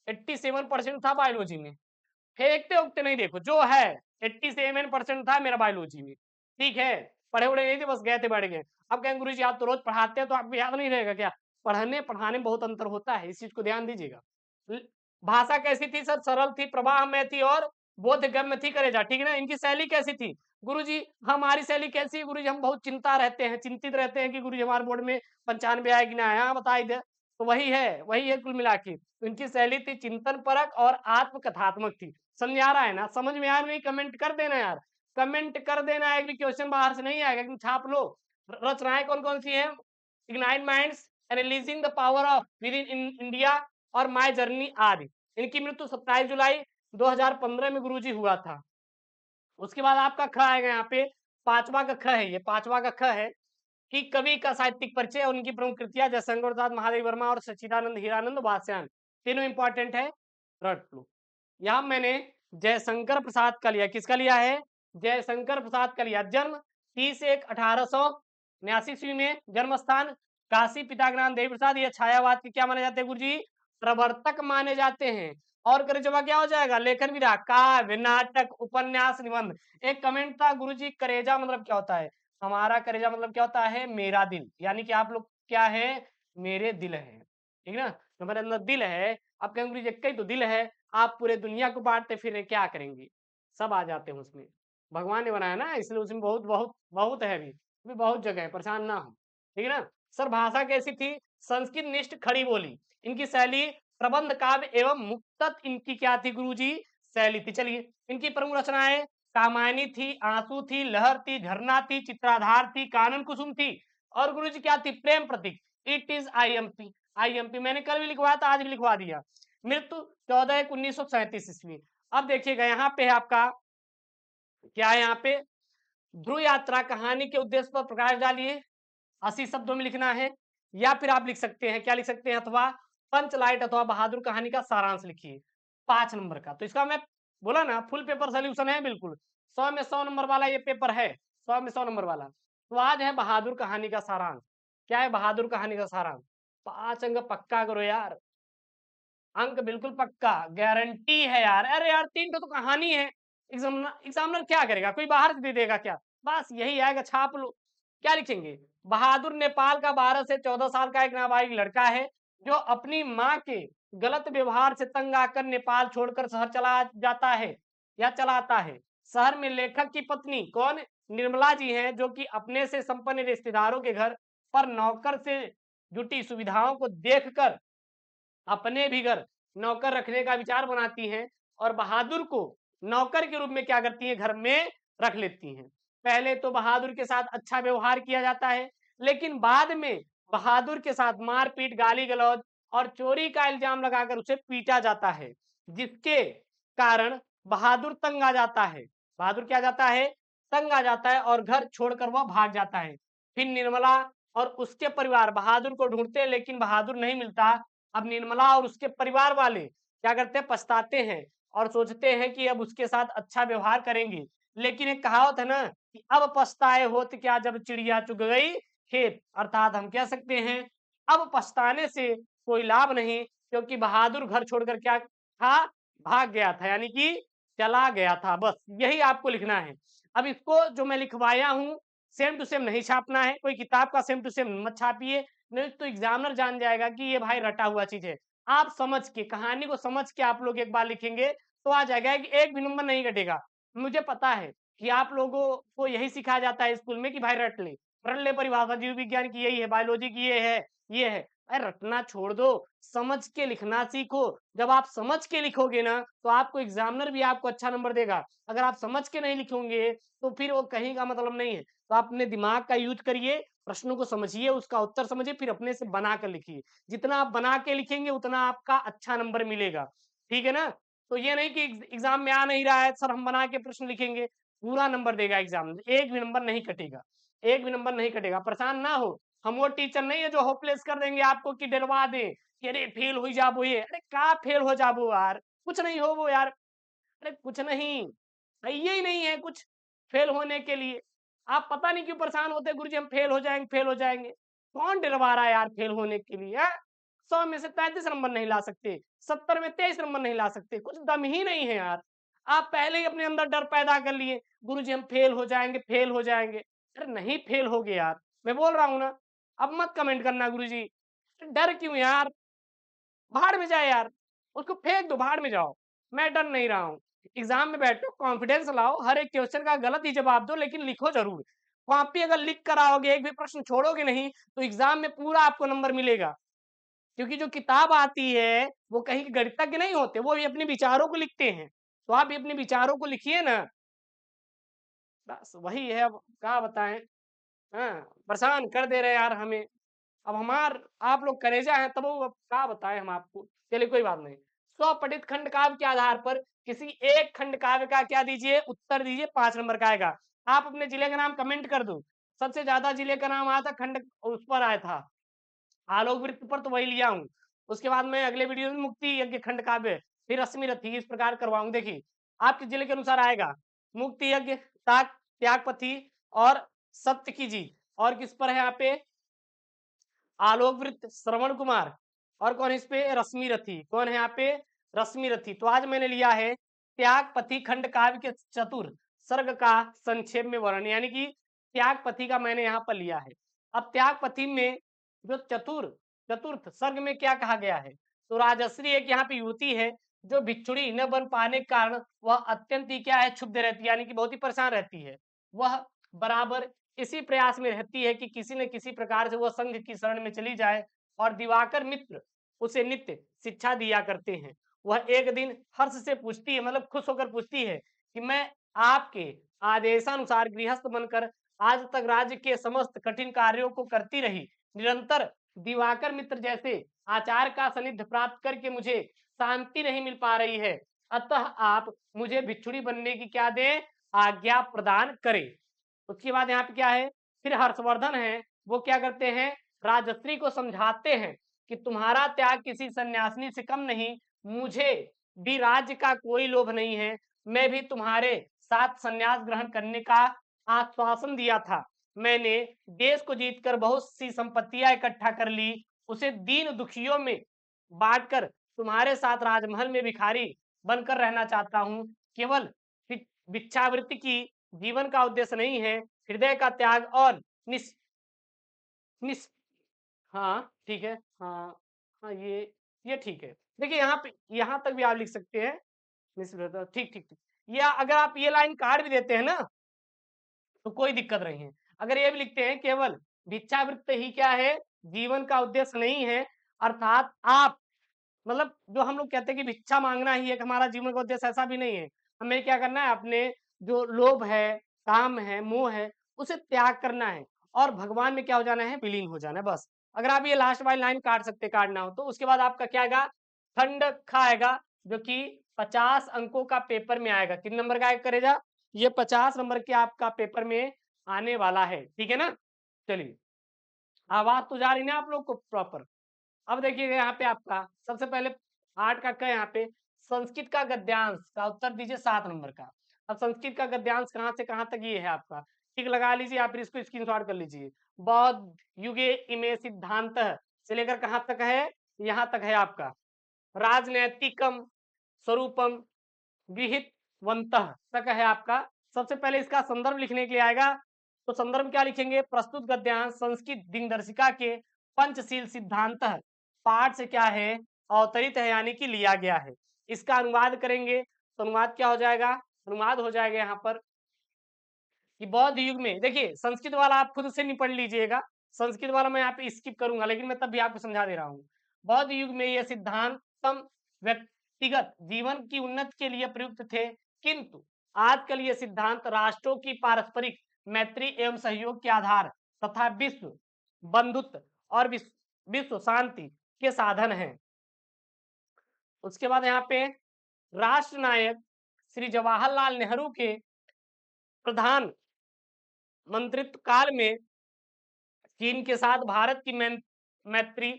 87% था बायोलॉजी में। फेंकते उगते नहीं, देखो जो है 87% था मेरा बायोलॉजी में, ठीक है? पढ़े उड़े नहीं थे, बस गए थे बैठ गए। अब कहें गुरुजी आप तो रोज पढ़ाते हैं तो आपको याद नहीं रहेगा क्या? पढ़ने पढ़ाने में बहुत अंतर होता है, इस चीज को ध्यान दीजिएगा। भाषा कैसी थी सर? सरल थी, प्रवाह में थी और बोधगम्य थी, करेजा, ठीक है ना? इनकी शैली कैसी थी गुरुजी? हमारी शैली कैसी है गुरुजी? हम बहुत चिंता रहते हैं, चिंतित रहते हैं कि गुरुजी हमारे बोर्ड में 95 आए कि ना आए, हाँ बताई दे। तो वही है कुल मिला के। तो इनकी शैली थी चिंतन परक और आत्मकथात्मक थी। समझ आ रहा है ना? समझ में आ रहा नहीं? कमेंट कर देना यार, कमेंट कर देना। एक भी क्वेश्चन बाहर से नहीं आएगा, छाप लो। रचनाएं कौन कौन सी है? Ignite minds, releasing the power of with in India और माय जर्नी आदि। इनकी मृत्यु 27 जुलाई 2015 में गुरुजी हुआ था। उसके बाद आपका ख आएगा यहाँ पे, पांचवा का ख है, ये पांचवा का ख है कि कवि का साहित्यिक परिचय और उनकी प्रमुख कृतियां जयशंकर प्रसाद, महादेव वर्मा और सच्चिदानंद हीरानंद वात्स्यायन, तीनों इंपॉर्टेंट है, रट लो। यहाँ मैंने जयशंकर प्रसाद का लिया, किसका लिया है? जयशंकर प्रसाद का लिया। जन्म 30/1/1889 ईस्वी में, जन्म स्थान काशी, पिता का नाम देवी प्रसाद। ये छायावाद के क्या माने जाते हैं गुरुजी? प्रवर्तक माने जाते हैं। और करे जवाब क्या हो जाएगा? लेखन विधा, काव्य, नाटक, उपन्यास, निबंध। एक कमेंट था गुरुजी करेजा मतलब क्या होता है? हमारा करेजा मतलब क्या होता है? मेरा दिल, यानी कि आप लोग क्या है? मेरे दिल है, ठीक है ना? तो मेरे अंदर दिल है। आप कहेंगे गुरुजी एक ही तो दिल है, आप पूरे दुनिया को बांटते फिर क्या करेंगे? सब आ जाते हैं उसमें, भगवान ने बनाया ना, इसलिए उसमें बहुत बहुत बहुत है, अभी बहुत जगह है, परेशान ना हो, ठीक है ना? सर भाषा कैसी थी? संस्कृत निष्ठ खड़ी बोली। इनकी शैली प्रबंध काव्य एवं मुक्तक, इनकी क्या थी गुरुजी? शैली थी। चलिए इनकी प्रमुख रचनाएं कामायनी थी, आंसू थी, लहर थी, झरना थी, चित्राधार थी, कानन कुसुम थी, और गुरुजी क्या थी? प्रेम प्रतीक। It is IMP. आईएमपी मैंने कल भी लिखवाया था, आज भी लिखवा दिया। मृत्यु 14/1/1937 ईस्वी। अब देखिएगा यहाँ पे है आपका क्या है यहाँ पे, ध्रुव यात्रा कहानी के उद्देश्य पर प्रकाश डालिए, 80 शब्दों में लिखना है। या फिर आप लिख सकते हैं, क्या लिख सकते हैं, अथवा पंचलाइट अथवा बहादुर कहानी का सारांश लिखिए, 5 नंबर का। तो इसका मैं बोला ना फुल पेपर सोल्यूशन है बिल्कुल, 100 में 100 नंबर वाला ये पेपर है, 100 में 100 नंबर वाला। तो आज है बहादुर कहानी का सारांश। क्या है बहादुर कहानी का सारांश? 5 अंक पक्का करो यार, अंक बिल्कुल पक्का, गारंटी है यार। अरे यार 3 तो कहानी है, एग्जामिनर क्या करेगा, कोई बाहर से दे देगा क्या? बस यही आएगा, छाप लो। क्या लिखेंगे? बहादुर नेपाल का 12 से 14 साल का एक नाबालिग लड़का है जो अपनी माँ के गलत व्यवहार से तंग आकर नेपाल छोड़कर शहर चला जाता है या चलाता है। शहर में लेखक की पत्नी कौन, निर्मला जी हैं, जो कि अपने से संपन्न रिश्तेदारों के घर पर नौकर से जुटी सुविधाओं को देखकर अपने भी घर नौकर रखने का विचार बनाती हैं और बहादुर को नौकर के रूप में क्या करती हैं, घर में रख लेती हैं। पहले तो बहादुर के साथ अच्छा व्यवहार किया जाता है, लेकिन बाद में बहादुर के साथ मारपीट, गाली गलौज और चोरी का इल्जाम लगाकर उसे पीटा जाता है, जिसके कारण बहादुर तंग आ जाता है। बहादुर क्या जाता है, तंग आ जाता है और घर छोड़कर वह भाग जाता है। फिर निर्मला और उसके परिवार बहादुर को ढूंढते हैं, लेकिन बहादुर नहीं मिलता। अब निर्मला और उसके परिवार वाले क्या करते हैं, पछताते हैं और सोचते हैं कि अब उसके साथ अच्छा व्यवहार करेंगे। लेकिन एक कहावत है ना कि अब पछताए होत क्या जब चिड़िया चुग गई खेत, अर्थात हम कह सकते हैं अब पछताने से कोई लाभ नहीं, क्योंकि बहादुर घर छोड़कर क्या था, भाग गया था, यानी कि चला गया था। बस यही आपको लिखना है। अब इसको जो मैं लिखवाया हूं सेम टू सेम नहीं छापना है, कोई किताब का सेम टू सेम मत छापिए, नहीं तो एग्जामिनर जान जाएगा कि ये भाई रटा हुआ चीज है। आप समझ के कहानी को समझ के आप लोग एक बार लिखेंगे तो आ जाएगा कि एक भी नंबर नहीं कटेगा। मुझे पता है कि आप लोगों को यही सिखाया जाता है स्कूल में कि भाई रट ले परिभाषा, जीव विज्ञान की यही है, बायोलॉजी की ये है, ये है। अरे रटना छोड़ दो, समझ के लिखना सीखो। जब आप समझ के लिखोगे ना तो आपको एग्जामिनर भी आपको अच्छा नंबर देगा। अगर आप समझ के नहीं लिखोगे तो फिर वो कहीं का मतलब नहीं है। तो आप अपने दिमाग का यूज करिए, प्रश्नों को समझिए, उसका उत्तर समझिए, फिर अपने से बना कर लिखिए। जितना आप बना के लिखेंगे उतना आपका अच्छा नंबर मिलेगा, ठीक है ना? तो ये नहीं कि एग्जाम में आ नहीं रहा है सर हम बना के प्रश्न लिखेंगे, पूरा नंबर देगा एग्जाम, एक भी नंबर नहीं कटेगा, एक भी नंबर नहीं कटेगा। परेशान ना हो, हम वो टीचर नहीं है जो होपलेस कर देंगे आपको कि डरवा दे कि अरे फेल हो जाबो, ये अरे का फेल हो जाबो यार, कुछ नहीं हो वो यार, अरे कुछ नहीं, चाहिए ही नहीं है कुछ फेल होने के लिए। आप पता नहीं क्यों परेशान होते, गुरुजी हम फेल हो जाएंगे, फेल हो जाएंगे। कौन डरवा रहा है यार फेल होने के लिए? 100 में से 33 नंबर नहीं ला सकते, 70 में 23 नंबर नहीं ला सकते, कुछ दम ही नहीं है यार। आप पहले ही अपने अंदर डर पैदा कर लिए, गुरुजी हम फेल हो जाएंगे, फेल हो जाएंगे। अरे नहीं फेल हो गए यार, मैं बोल रहा हूँ ना। अब मत कमेंट करना गुरुजी डर क्यों यार, भाड़ में जाए यार, उसको फेंक दो, भाड़ में जाओ। मैं डर नहीं रहा हूँ। एग्जाम में बैठो, कॉन्फिडेंस लाओ, हर एक क्वेश्चन का गलत ही जवाब दो, लेकिन लिखो जरूर। कॉपी अगर लिख कर आओगे, एक भी प्रश्न छोड़ोगे नहीं, तो एग्जाम में पूरा आपको नंबर मिलेगा। क्योंकि जो किताब आती है वो कहीं के गणितज्ञ नहीं होते, वो भी अपने विचारों को लिखते हैं। तो आप भी अपने विचारों को लिखिए ना, बस वही है। अब क्या बताएं, हाँ, परेशान कर दे रहे यार हमें। अब आप लोग कलेजा हैं, तब वो अब क्या बताएं हम आपको। चलिए कोई बात नहीं। स्वपठित खंड काव्य के आधार पर किसी एक खंड काव्य का क्या दीजिए, उत्तर दीजिए, 5 नंबर का आएगा। आप अपने जिले का नाम कमेंट कर दो। सबसे ज्यादा जिले का नाम आया था खंड, उस पर आया था आलोक वृत्त पर, तो वही लिया हूँ। उसके बाद मैं अगले वीडियो में मुक्ति यज्ञ खंड काव्य, फिर रश्मि रथी, इस प्रकार करवाऊंगा। देखिए आपके जिले के अनुसार आएगा मुक्ति यज्ञ, त्यागपथी और सत्य की जी। और किस पर है यहाँ पे, आलोक वृत्त, श्रवण कुमार, और कौन है इस पे, रश्मि रथी। कौन है यहाँ पे, रश्मि रथी। तो आज मैंने लिया है त्यागपथी खंड काव्य के चतुर सर्ग का संक्षेप में वर्णन, यानी कि त्यागपथी का मैंने यहाँ पर लिया है। अब त्यागपथी में जो चतुर्थ सर्ग में क्या कहा गया है, तो राजश्री एक यहाँ पे युवती है जो भिक्षुड़ी न बन पाने के कारण वह अत्यंत ही क्या है, क्षुब्ध रहती है, यानी कि बहुत ही परेशान रहती है। वह बराबर इसी प्रयास में रहती है कि किसी न किसी प्रकार से वह संघ की शरण में चली जाए, और दिवाकर मित्र उसे नित्य शिक्षा दिया करते हैं। वह एक दिन हर्ष से पूछती है, मतलब खुश होकर पूछती है कि मैं आपके आदेशानुसार गृहस्थ बनकर आज तक राज्य के समस्त कठिन कार्यों को करती रही, निरंतर दिवाकर मित्र जैसे आचार का सानिध्य प्राप्त करके मुझे शांति नहीं मिल पा रही है। अतः आप मुझे भिक्षुड़ी बनने की क्या दें, आज्ञा प्रदान करे। उसके बाद यहाँ पे क्या है, फिर हर्षवर्धन है, वो क्या करते हैं, राजश्री को समझाते हैं कि तुम्हारा त्याग किसी सन्यासिनी से कम नहीं, मुझे भी राज्य का कोई लोभ नहीं है, मैं भी तुम्हारे साथ सन्यास ग्रहण करने का आश्वासन दिया था। मैंने देश को जीतकर बहुत सी संपत्तियां इकट्ठा कर ली, उसे दीन दुखियों में बांटकर तुम्हारे साथ राजमहल में भिखारी बनकर रहना चाहता हूँ। केवल भिक्षावृत्ति की जीवन का उद्देश्य नहीं है, हृदय का त्याग और निस निस हाँ, ठीक है। हाँ, हाँ, ये ठीक है। देखिए यहाँ पे यहाँ तक भी आप लिख सकते हैं, निस्पृहता, ठीक, ठीक, ठीक। या अगर आप ये लाइन काट भी देते हैं ना, तो कोई दिक्कत नहीं है। अगर ये भी लिखते हैं केवल भिक्षावृत्ति ही क्या है, जीवन का उद्देश्य नहीं है, अर्थात आप मतलब जो हम लोग कहते हैं कि भिक्षा माँगना ही एक हमारा जीवन का उद्देश्य, ऐसा भी नहीं है। हमें क्या करना है, अपने जो लोभ है, काम है, मोह है, उसे त्याग करना है और भगवान में क्या हो जाना है, विलीन हो जाना है, बस। अगर आप ये लास्ट वाली लाइन काट सकते, काटना हो तो उसके बाद आपका क्या आएगा, खंड ख आएगा, जो कि 50 अंकों का पेपर में आएगा। कितने नंबर का आएगा करेजा, ये 50 नंबर के आपका पेपर में आने वाला है, ठीक है ना। चलिए, आवाज तो जा रही ना आप लोग को प्रॉपर। अब देखिएगा यहाँ पे आपका सबसे पहले 8 का क यहाँ पे संस्कृत का गद्यांश का उत्तर दीजिए 7 नंबर का। अब संस्कृत का गद्यांश कहाँ से कहाँ तक ये है आपका, ठीक लगा लीजिए, या फिर इसको स्क्रीनशॉट कर लीजिए। बौद्ध युगे इमे सिद्धांत से लेकर कहाँ तक है, यहाँ तक है आपका राजनैतिकम स्वरूपम विहितवन्तः तक है आपका। सबसे पहले इसका संदर्भ लिखने के लिए आएगा, तो संदर्भ क्या लिखेंगे, प्रस्तुत गद्यांश संस्कृत दिनदर्शिका के पंचशील सिद्धांत पाठ से क्या है, अवतरित है, यानी कि लिया गया है। इसका अनुवाद करेंगे तो अनुवाद क्या हो जाएगा, अनुवाद हो जाएगा यहाँ पर कि बौद्ध युग में, देखिए संस्कृत वाला आप खुद से निपट लीजिएगा, संस्कृत वाला मैं यहाँ पे स्किप करूंगा, लेकिन मैं तब भी आपको समझा दे रहा हूँ। बौद्ध युग में ये सिद्धांत तम व्यक्तिगत जीवन की उन्नति के लिए प्रयुक्त थे, किंतु आजकल ये सिद्धांत राष्ट्रों की पारस्परिक मैत्री एवं सहयोग के आधार तथा विश्व बंधुत्व और विश्व शांति के साधन हैं। उसके बाद यहाँ पे राष्ट्र नायक श्री जवाहरलाल नेहरू के प्रधान मंत्रित्व काल में चीन के साथ भारत की मैत्री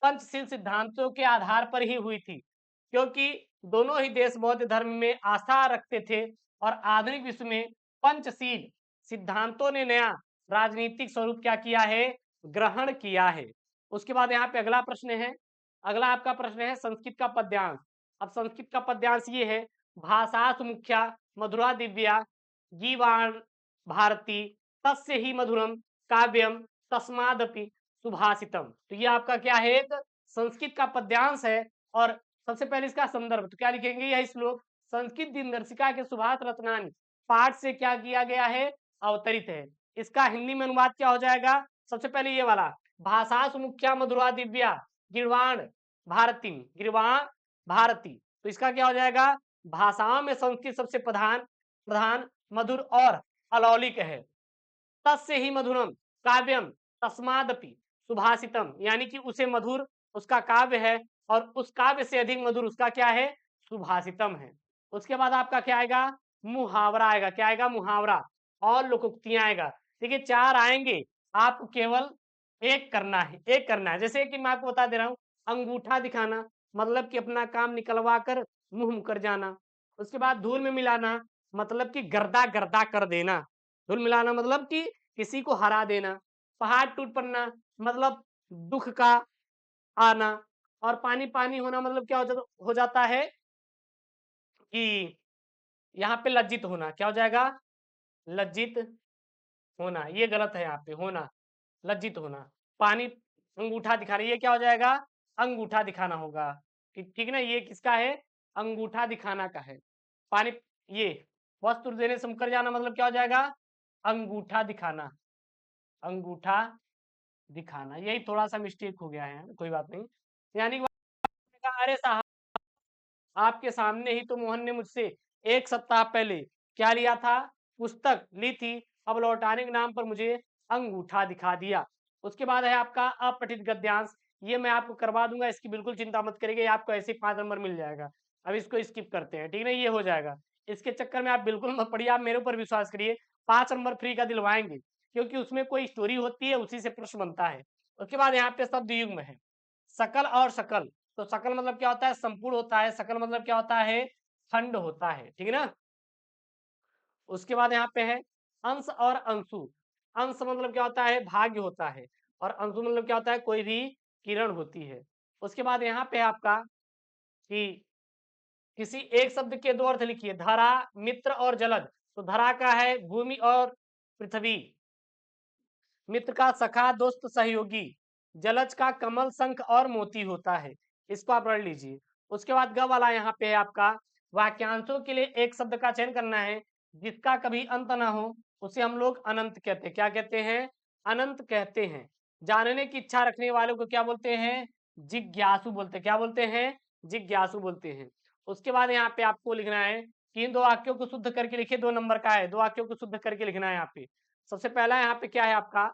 पंचशील सिद्धांतों के आधार पर ही हुई थी, क्योंकि दोनों ही देश बौद्ध धर्म में आस्था रखते थे और आधुनिक विश्व में पंचशील सिद्धांतों ने नया राजनीतिक स्वरूप क्या किया है, ग्रहण किया है। उसके बाद यहाँ पे अगला प्रश्न है, अगला आपका प्रश्न है संस्कृत का पद्यांश। अब संस्कृत का पद्यांश ये है, भाषा सुमुख्या मधुरा दिव्या गीवाण भारती तस्य ही मधुरम काव्यम तस्मादपि सुभाषितम। तो ये आपका क्या है, एक संस्कृत का पद्यांश है। और सबसे पहले इसका संदर्भ तो क्या लिखेंगे, यह श्लोक संस्कृत दिनदर्शिका के सुभाष रत्नानी पाठ से क्या किया गया है, अवतरित है। इसका हिंदी में अनुवाद क्या हो जाएगा, सबसे पहले ये वाला, भाषा सुमुख्या मधुरा दिव्या गिरवाण भारती, गिरवाण भारती, तो इसका क्या हो जाएगा, भाषाओं में संस्कृत सबसे प्रधान प्रधान मधुर और अलौलिक है। तस्य ही मधुरम काव्यम तस्मादपि सुभाषितम, यानी कि उसे मधुर उसका काव्य है और उस काव्य से अधिक मधुर उसका क्या है, सुभाषितम है। उसके बाद आपका क्या आएगा, मुहावरा आएगा, क्या आएगा, मुहावरा और लोकोक्तियां आएगा। देखिए 4 आएंगे, आपको केवल एक करना है, एक करना है। जैसे कि मैं आपको बता दे रहा हूँ, अंगूठा दिखाना मतलब कि अपना काम निकलवा कर मुंह मुकर जाना। उसके बाद धूल में मिलाना मतलब कि गर्दा गर्दा कर देना, धूल मिलाना मतलब कि किसी को हरा देना। पहाड़ टूट पड़ना मतलब दुख का आना। और पानी पानी होना मतलब क्या हो जाता है कि यहाँ पे लज्जित होना, क्या हो जाएगा, लज्जित होना, ये गलत है यहाँ पे, होना लज्जित होना। पानी अंगूठा दिखाना, ये क्या हो जाएगा, अंगूठा दिखाना होगा, ठीक ठीक ना, ये किसका है, अंगूठा दिखाना का है। पानी, ये वस्त्र देने से मुकर जाना मतलब क्या हो जाएगा, अंगूठा दिखाना, अंगूठा दिखाना। यही थोड़ा सा मिस्टेक हो गया है, कोई बात नहीं। यानी कि अरे साहब, आपके सामने ही तो मोहन ने मुझसे 1 सप्ताह पहले क्या लिया था, पुस्तक ली थी, अब लौटाने के नाम पर मुझे अंगूठा दिखा दिया। उसके बाद है आपका अपठित गद्यांश, ये मैं आपको करवा दूंगा, इसकी बिल्कुल चिंता मत करिएगा, आपको ऐसे 5 नंबर मिल जाएगा। अब इसको स्किप करते हैं, ठीक है ना, ये हो जाएगा। इसके चक्कर में आप बिल्कुल मत पड़िए, आप मेरे ऊपर विश्वास करिए, 5 नंबर फ्री का दिलवाएंगे, क्योंकि उसमें कोई स्टोरी होती है, उसी से प्रश्न बनता है। उसके बाद यहाँ पे शब्द युग्म है, सकल और सकल। तो सकल मतलब क्या होता है, संपूर्ण होता है। सकल मतलब क्या होता है, खंड होता है, ठीक है ना। उसके बाद यहाँ पे है अंश और अंशु। अंश मतलब क्या होता है, भाग्य होता है, और अंशु मतलब क्या होता है, कोई भी किरण होती है। उसके बाद यहाँ पे आपका कि किसी एक शब्द के दो अर्थ लिखिए, धरा, मित्र और जलद। तो धरा का है भूमि और पृथ्वी, मित्र का सखा, दोस्त, सहयोगी, जलज का कमल, शंख और मोती होता है। इसको आप पढ़ लीजिए। उसके बाद ग वाला यहाँ पे है आपका, वाक्यांशों के लिए एक शब्द का चयन करना है जिसका कभी अंत ना हो, उसे हम लोग अनंत कहते हैं। क्या कहते हैं, अनंत कहते हैं। जानने की इच्छा रखने वालों को क्या बोलते हैं, जिज्ञासु बोलते हैं। क्या बोलते हैं, जिज्ञासु बोलते हैं। उसके बाद यहाँ पे आपको लिखना है कि इन दो वाक्यों को शुद्ध करके लिखिए, 2 नंबर का है, 2 वाक्यों को शुद्ध करके लिखना है यहाँ पे। सबसे पहला यहाँ पे क्या है आपका,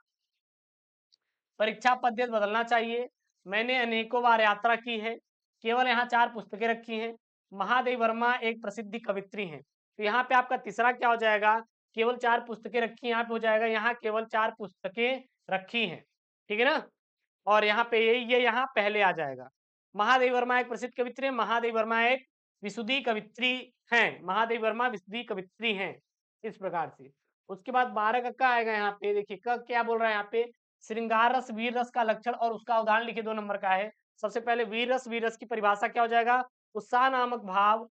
परीक्षा पद्धति बदलना चाहिए। मैंने अनेकों बार यात्रा की है। केवल यहाँ 4 पुस्तकें रखी हैं। महादेवी वर्मा एक प्रसिद्ध कवयित्री हैं। तो यहाँ पे आपका तीसरा क्या हो जाएगा, केवल 4 पुस्तकें रखी, यहाँ पे हो जाएगा, यहाँ केवल 4 पुस्तकें रखी हैं, ठीक है ना। और यहाँ पे ये यहाँ पहले आ जाएगा। महादेवी वर्मा एक प्रसिद्ध कवयित्री है, महादेवी वर्मा एक विशुद्धी कवयित्री हैं, महादेवी वर्मा विशुद्धी कवयित्री हैं, इस प्रकार से। उसके बाद 12 का क्या आएगा यहाँ पे, देखिए क क्या बोल रहा है यहाँ पे, श्रृंगार रस वीर रस का लक्षण और उसका उदाहरण लिखिए, 2 नंबर का है। सबसे पहले वीर रस की परिभाषा क्या हो जाएगा, उत्साह नामक भाव,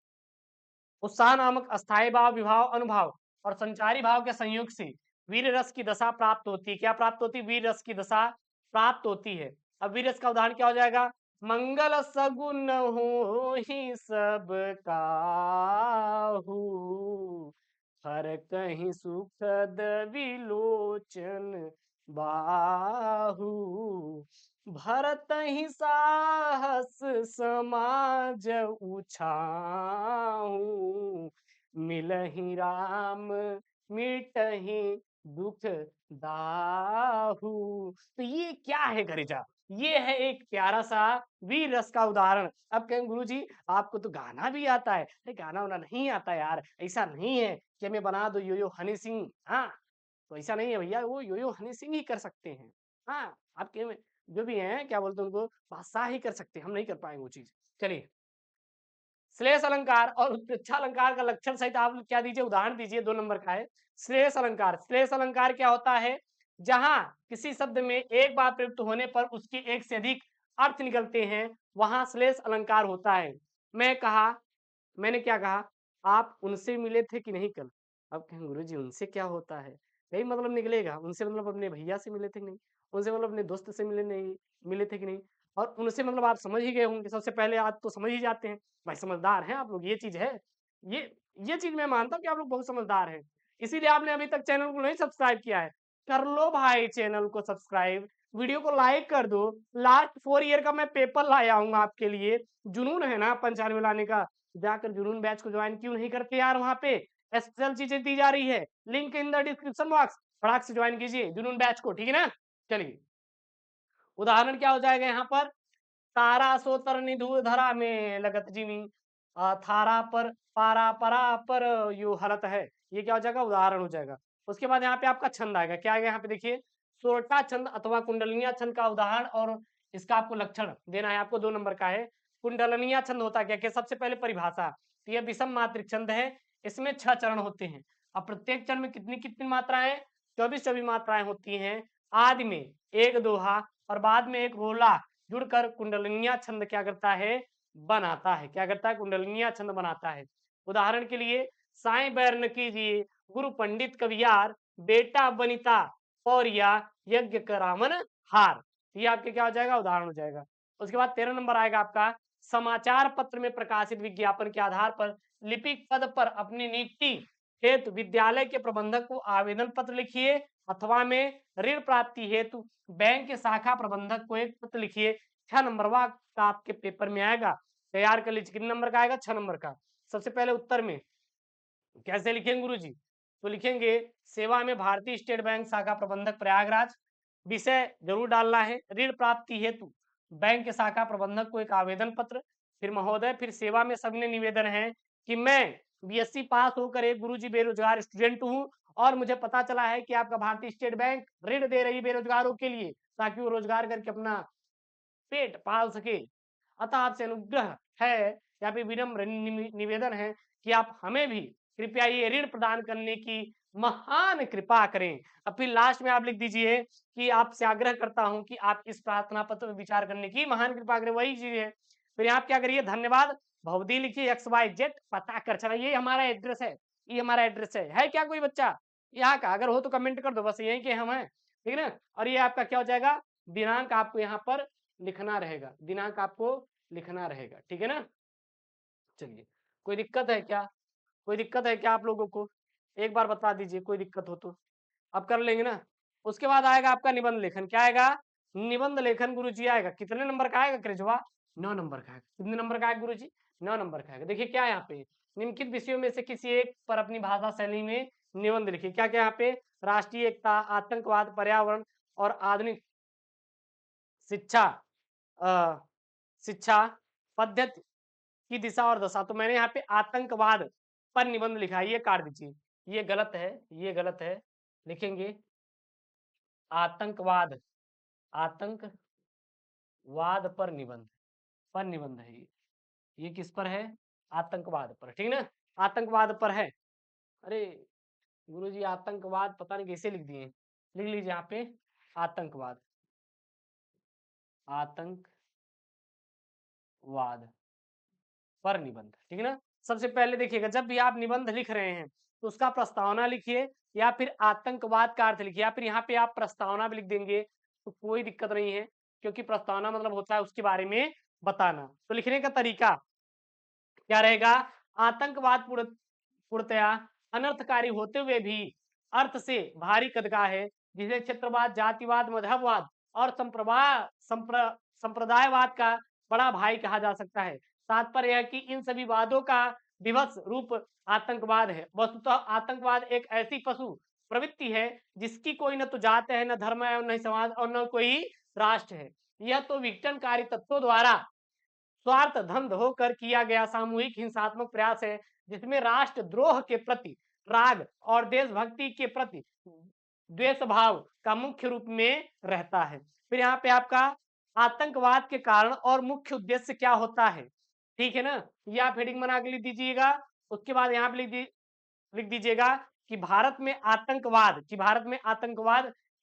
उत्साह नामक अस्थायी भाव, विभाव, अनुभाव और संचारी भाव के संयोग से वीर रस की दशा प्राप्त होती है। क्या प्राप्त होती है, वीर रस की दशा प्राप्त होती है। अब वीर रस का उदाहरण क्या हो जाएगा, मंगल सगुन हो ही सब काहू, हर कहीं सुखद विलोचन बाहु, भरत ही साहस समाज उछाऊ, मिलहि राम मिटहि दुख दाहू। तो ये क्या है गरेजा, ये है एक प्यारा सा वीर रस का उदाहरण। अब कहें गुरु जी आपको तो गाना भी आता है, अरे गाना वाना नहीं आता यार, ऐसा नहीं है कि हमें बना दो यो यो हनी सिंह। हाँ, तो ऐसा नहीं है भैया, वो यो यो हनी सिंह ही कर सकते हैं। हाँ, आपके में जो भी हैं क्या बोलते हैं उनको, बादशाह ही कर सकते हैं, हम नहीं कर पाएंगे वो चीज। चलिए, श्लेष अलंकार और उत्प्रेक्षा अलंकार का लक्षण सहित आप क्या दीजिए, उदाहरण दीजिए, 2 नंबर का है। श्लेष अलंकार, श्लेष अलंकार क्या होता है, जहां किसी शब्द में एक बार प्रयुक्त होने पर उसके एक से अधिक अर्थ निकलते हैं, वहां श्लेष अलंकार होता है। मैंने क्या कहा, आप उनसे मिले थे कि नहीं कल। अब कहें गुरु जी उनसे क्या होता है, यही मतलब निकलेगा, उनसे मतलब अपने भैया से मिले थे कि नहीं, उनसे मतलब अपने दोस्त से मिले थे कि नहीं। और उनसे मतलब आप समझ ही गए होंगे, सबसे पहले आप तो समझ ही जाते हैं, भाई समझदार हैं आप लोग, ये चीज है। ये ये चीज मैं मानता हूँ कि आप लोग बहुत समझदार हैं, इसीलिए आपने अभी तक चैनल को नहीं सब्सक्राइब किया है, कर लो भाई चैनल को सब्सक्राइब, वीडियो को लाइक कर दो। लास्ट 4 ईयर का मैं पेपर लाया हूँ आपके लिए, जुनून है ना 95 लाने का, जाकर जुनून बैच को ज्वाइन क्यों नहीं करते यार, वहां पे स्पेशल चीजें दी जा रही है, link in the description box, फटाक से ज्वाइन कीजिए जुनून बैच को, ठीक है ना। चलिए, उदाहरण क्या हो जाएगा यहाँ पर, तारा सो तरनी धूल धरा में लगत जिमी, थारा पर पारा परा पर यू हलत है, ये क्या हो जाएगा, उदाहरण हो जाएगा। उसके बाद यहाँ पे आपका छंद आएगा, क्या आएगा यहाँ पे देखिए, सोरठा छंद अथवा कुंडलिया छंद का उदाहरण और इसका आपको लक्षण देना है, आपको 2 नंबर का है। कुंडलनिया छंद होता क्या, क्या सबसे पहले परिभाषा, तो यह विषम मात्रिक छंद है, इसमें 6 चरण होते हैं। अब प्रत्येक चरण में कितनी कितनी मात्राएं, 24 मात्राएं होती हैं। आदि में एक दोहा और बाद में एक रोला जुड़कर कुंडलिनिया छंद क्या करता है, बनाता है। क्या करता है, कुंडलिनिया छंद बनाता है। उदाहरण के लिए, साई बैर न कीजिए गुरु पंडित कवियार, बेटा बनिता और या यज्ञ करावन हार, ये आपके क्या हो जाएगा, उदाहरण हो जाएगा। उसके बाद 13 नंबर आएगा आपका, समाचार पत्र में प्रकाशित विज्ञापन के आधार पर लिपिक पद पर अपनी नियुक्ति हेतु विद्यालय के प्रबंधक को आवेदन पत्र लिखिए, अथवा में ऋण प्राप्ति हेतु बैंक के शाखा प्रबंधक को एक पत्र लिखिए। 6 नंबर का आपके पेपर में आएगा, तैयार कर लीजिए। कितने नंबर का आएगा, 6 नंबर का। सबसे पहले उत्तर में कैसे लिखेंगे गुरु जी, तो लिखेंगे सेवा में भारतीय स्टेट बैंक शाखा प्रबंधक प्रयागराज, विषय जरूर डालना है, ऋण प्राप्ति हेतु बैंक के शाखा प्रबंधक को एक आवेदन पत्र, फिर महोदय, फिर सेवा में सविनय निवेदन है कि मैं बीएससी पास होकर एक गुरुजी बेरोजगार स्टूडेंट हूँ और मुझे पता चला है कि आपका भारतीय स्टेट बैंक ऋण दे रही है बेरोजगारों के लिए ताकि वो रोजगार करके अपना पेट पाल सके। अतः आपसे अनुग्रह है या फिर विनम्र निवेदन है कि आप हमें भी कृपया ये ऋण प्रदान करने की महान कृपा करें। अब फिर लास्ट में आप लिख दीजिए कि आपसे आग्रह करता हूं कि आप इस प्रार्थना पत्र में विचार करने की महान कृपा करें, वही चीज है। फिर आप क्या करिए, धन्यवाद भवदी लिखिए XYZ पता कर चला, ये हमारा एड्रेस है, ये हमारा एड्रेस है क्या कोई बच्चा यहाँ का? अगर हो तो कमेंट कर दो, बस यही के हम हैं, ठीक है ना। और ये आपका क्या हो जाएगा, दिनांक आपको यहाँ पर लिखना रहेगा, दिनांक आपको लिखना रहेगा, ठीक है ना। चलिए, कोई दिक्कत है क्या? कोई दिक्कत है क्या आप लोगों को? एक बार बता दीजिए कोई दिक्कत हो तो। अब कर लेंगे ना। उसके बाद आएगा आपका निबंध लेखन। क्या आएगा? निबंध लेखन गुरुजी आएगा। कितने नंबर का आएगा कृजवा? 9 नंबर का आएगा। कितने नंबर का आएगा गुरुजी? 9 नंबर का आएगा। देखिए क्या है यहाँ पे, निम्नलिखित विषयों में से किसी एक पर अपनी भाषा शैली में निबंध लिखिए। क्या क्या यहाँ पे? राष्ट्रीय एकता, आतंकवाद, पर्यावरण और आधुनिक शिक्षा शिक्षा पद्धति की दिशा और दशा। तो मैंने यहाँ पे आतंकवाद पर निबंध लिखा है, ये काट दीजिए, ये गलत है, ये गलत है। लिखेंगे आतंकवाद, आतंकवाद पर निबंध है ये किस पर है? आतंकवाद पर, ठीक ना, आतंकवाद पर है। अरे गुरुजी आतंकवाद पता नहीं कैसे लिख दिए, लिख लीजिए यहाँ पे आतंकवाद, आतंकवाद पर निबंध, ठीक है ना। सबसे पहले देखिएगा, जब भी आप निबंध लिख रहे हैं तो उसका प्रस्तावना लिखिए या फिर आतंकवाद का अर्थ लिखिए, या फिर यहाँ पे आप प्रस्तावना भी लिख देंगे तो कोई दिक्कत नहीं है, क्योंकि प्रस्तावना मतलब होता है उसके बारे में बताना। तो लिखने का तरीका क्या रहेगा? आतंकवाद पूर्णतया अनर्थकारी होते हुए भी अर्थ से भारी कद का है, जिसे क्षेत्रवाद, जातिवाद, मजहबवाद और संप्रदायवाद का बड़ा भाई कहा जा सकता है। तात्पर्य है कि इन सभी वादों का विभत्स रूप आतंकवाद है। वस्तुतः आतंकवाद एक ऐसी पशु प्रवृत्ति है जिसकी कोई न तो जात है, न धर्म है, न समाज और न कोई राष्ट्र है। यह तो विघटनकारी तत्वों द्वारा स्वार्थ धंध होकर किया गया सामूहिक हिंसात्मक प्रयास है, जिसमें राष्ट्र द्रोह के प्रति राग और देशभक्ति के प्रति द्वेष भाव का मुख्य रूप में रहता है। फिर यहाँ पे आपका आतंकवाद के कारण और मुख्य उद्देश्य क्या होता है, ठीक है ना, ये आप हेडिंग बना के लिख दीजिएगा। उसके बाद यहाँ पे लिख दीजिएगा कि भारत में आतंकवाद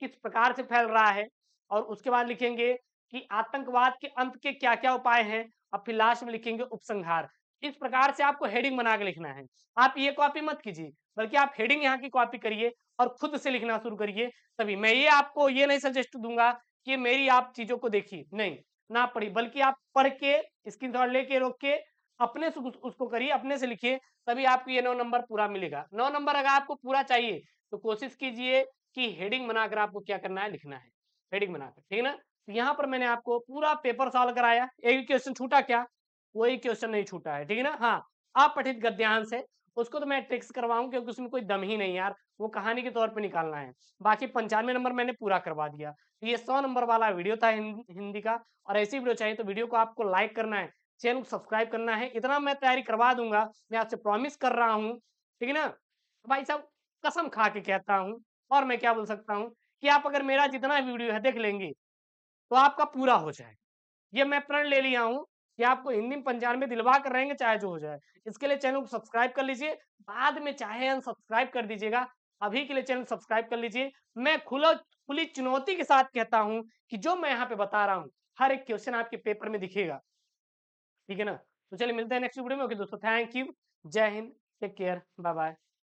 किस प्रकार से फैल रहा है, और उसके बाद लिखेंगे कि आतंकवाद के अंत के क्या क्या उपाय हैं, और फिर लास्ट में लिखेंगे उपसंहार। इस प्रकार से आपको हेडिंग बना के लिखना है। आप ये कॉपी मत कीजिए, बल्कि आप हेडिंग यहाँ की कॉपी करिए और खुद से लिखना शुरू करिए। तभी मैं ये आपको ये नहीं सजेस्ट दूंगा कि मेरी आप चीजों को देखिए, नहीं ना पढ़ी, बल्कि आप पढ़ के स्क्रीनशॉट लेके रोक के अपने से उसको करिए, अपने से लिखिए, तभी आपको ये 9 नंबर पूरा मिलेगा। 9 नंबर अगर आपको पूरा चाहिए तो कोशिश कीजिए कि हेडिंग बनाकर आपको क्या करना है, लिखना है, हेडिंग बनाकर, ठीक है ना। तो यहाँ पर मैंने आपको पूरा पेपर सॉल्व कराया, एक क्वेश्चन छूटा क्या? कोई क्वेश्चन नहीं छूटा है, ठीक है ना। हाँ, अपठित गद्यांश है, उसको तो मैं ट्रिक्स करवाऊं क्योंकि उसमें कोई दम ही नहीं यार, वो कहानी के तौर पे निकालना है। बाकी 95 नंबर मैंने पूरा करवा दिया। तो ये 100 नंबर वाला वीडियो था हिंदी का। और ऐसी वीडियो चाहिए तो वीडियो को आपको लाइक करना है, चैनल को सब्सक्राइब करना है, इतना मैं तैयारी करवा दूंगा, मैं आपसे प्रॉमिस कर रहा हूँ, ठीक है ना। भाई साहब कसम खा के कहता हूँ, और मैं क्या बोल सकता हूँ कि आप अगर मेरा जितना वीडियो है देख लेंगे तो आपका पूरा हो जाए। ये मैं प्रण ले लिया हूँ कि आपको हिंदी में 95 दिलवा कर रहेंगे चाहे जो हो जाए। इसके लिए चैनल को सब्सक्राइब कर लीजिए, बाद में चाहे अनसब्सक्राइब कर दीजिएगा, अभी के लिए चैनल सब्सक्राइब कर लीजिए। मैं खुली चुनौती के साथ कहता हूँ कि जो मैं यहाँ पे बता रहा हूँ हर एक क्वेश्चन आपके पेपर में दिखेगा, ठीक है ना। तो चलिए मिलते हैं नेक्स्ट वीडियो में। ओके दोस्तों, थैंक यू, जय हिंद, टेक केयर, बाय बाय।